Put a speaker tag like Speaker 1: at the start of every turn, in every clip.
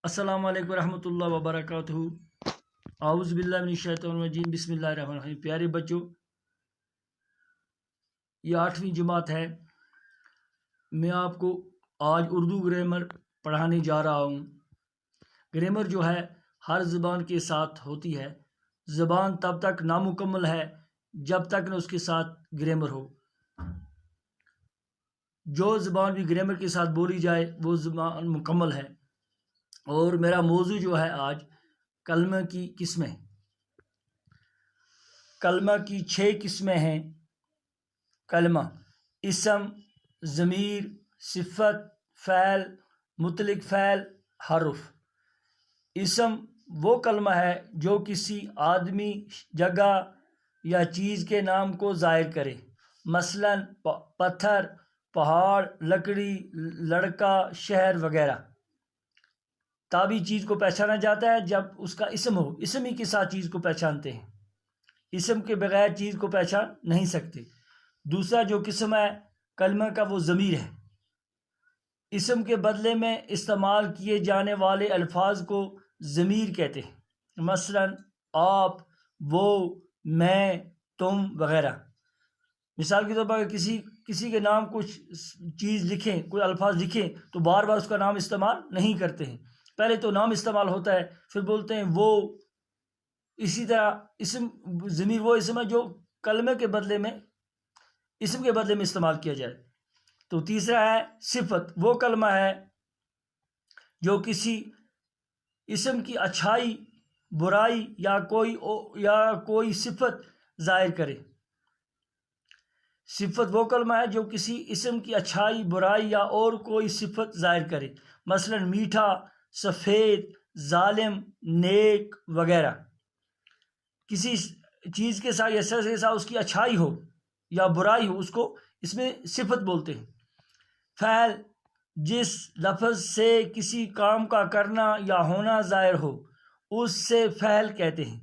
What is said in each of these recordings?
Speaker 1: السلام علیکم ورحمۃ اللہ وبرکاتہ۔ اعوذ باللہ من الشیطان الرجیم، بسم اللہ الرحمن الرحیم۔ پیارے بچوں، یہ 8ویں جماعت ہے۔ میں آپ کو آج اردو گرامر پڑھانے جا رہا ہوں۔ گرامر جو ہے ہر زبان کے ساتھ ہوتی ہے۔ زبان تب تک نامکمل ہے جب تک نہ اس کے ساتھ گرامر ہو۔ جو زبان بھی گرامر کے ساتھ بولی جائے وہ زبان مکمل ہے۔ اور میرا موضوع جو ہے آج کلمہ کی قسمیں۔ کلمہ کی 6 قسمیں ہیں۔ کلمہ: اسم، ضمیر، صفت، فعل، مطلق فعل، حرف۔ اسم وہ کلمہ ہے جو کسی آدمی، جگہ یا چیز کے نام کو ظاہر کرے، مثلا پتھر، پہاڑ، لکڑی، لڑکا، شہر وغیرہ۔ تابع چیز کو پہچانا جاتا ہے جب اس کا اسم ہو۔ اسم ہی کے ساتھ چیز کو پہچانتے ہیں۔ اسم کے بغیر چیز کو پہچان نہیں سکتے۔ دوسرا جو قسم ہے کلمہ کا وہ ضمیر ہے۔ اسم کے بدلے میں استعمال کیے جانے والے الفاظ کو ضمیر کہتے ہیں، مثلا آپ، وہ، میں، تم وغیرہ۔ مثال کے طور پر اگر کسی کے نام کچھ چیز لکھیں، کوئی الفاظ لکھیں تو بار بار اس کا نام استعمال نہیں کرتے ہیں۔ پہلے تو نام استعمال ہوتا ہے، پھر بولتے ہیں وہ۔ اسی طرح اسم، ضمیر وہ اسم ہے جو کلمے کے بدلے میں، اسم کے بدلے میں استعمال کیا جائے۔ تو تیسرا ہے صفت، وہ کلمہ ہے جو کسی اسم کی اچھائی، برائی یا کوئی صفت ظاہر کرے۔ صفت وہ کلمہ ہے جو کسی اسم کی اچھائی، برائی یا اور کوئی صفت ظاہر کرے، مثلا میٹھا، سفید، ظالم، نیک وغیرہ۔ کسی چیز کے ساتھ یا شخص کے ساتھ اس کی اچھائی ہو یا برائی ہو، اس کو اس میں صفت بولتے ہیں۔ فعل: جس لفظ سے کسی کام کا کرنا یا ہونا ظاہر ہو اس سے فعل کہتے ہیں،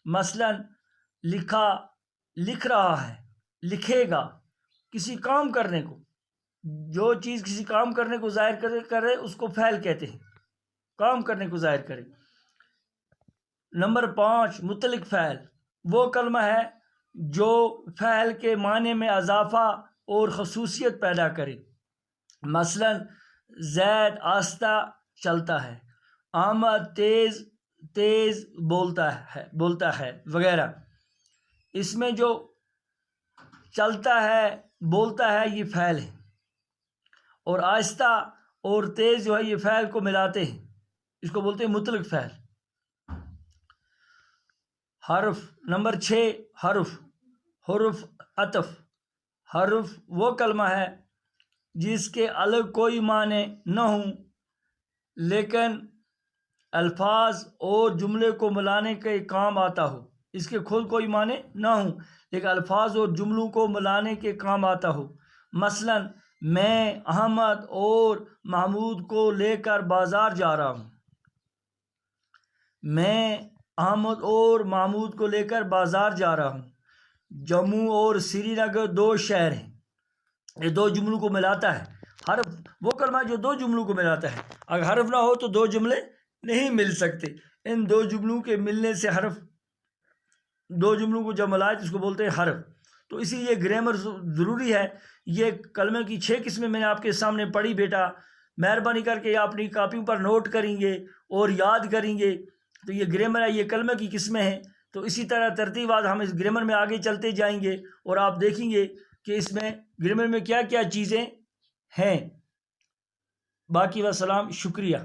Speaker 1: مثلا لکھا، لکھ رہا ہے، لکھے گا۔ کسی کام کرنے کو، جو چیز کسی کام کرنے کو ظاہر کرے اس کو فعل کہتے ہیں، کام کرنے کو ظاہر کرے۔ نمبر 5، مطلق فعل، وہ کلمہ ہے جو فعل کے معنی میں اضافہ اور خصوصیت پیدا کرے، مثلا زید آہستہ چلتا ہے، احمد تیز بولتا ہے وغیرہ۔ اس میں جو چلتا ہے، بولتا ہے، یہ فعل ہے، اور آہستہ اور تیز جو ہے یہ فعل کو ملاتے ہیں، اس کو بولتے ہیں مطلق فعل۔ حرف: نمبر 6، حرف عطف۔ حرف وہ کلمہ ہے جس کے الگ کوئی معنی نہ ہوں لیکن الفاظ اور جملے کو ملانے کے کام آتا ہو۔ اس کے خود کوئی معنی نہ ہوں لیکن الفاظ اور جملوں کو ملانے کے کام آتا ہو، مثلا میں احمد اور محمود کو لے کر بازار جا رہا ہوں۔ میں احمد اور محمود کو لے کر بازار جا رہا ہوں۔ جموں اور سری نگر 2 شہر ہیں۔ یہ 2 جملوں کو ملاتا ہے۔ حرف وہ کلمہ ہے جو 2 جملوں کو ملاتا ہے۔ اگر حرف نہ ہو تو 2 جملے نہیں مل سکتے۔ ان 2 جملوں کے ملنے سے حرف، 2 جملوں کو جب ملائے تو اس کو بولتے ہیں حرف۔ تو اسی لیے گرامر ضروری ہے۔ یہ کلمے کی 6 قسمیں میں نے آپ کے سامنے پڑھی بیٹا، مہربانی کر کے اپنی کاپیوں پر نوٹ کریں گے اور یاد کریں گے۔ تو یہ گرامر ہے، یہ کلمے کی قسمیں ہیں۔ تو اسی طرح ترتیب ہم اس گرامر میں آگے چلتے جائیں گے اور آپ دیکھیں گے کہ اس میں گرامر میں کیا کیا چیزیں ہیں۔ باقی وسلام، شکریہ۔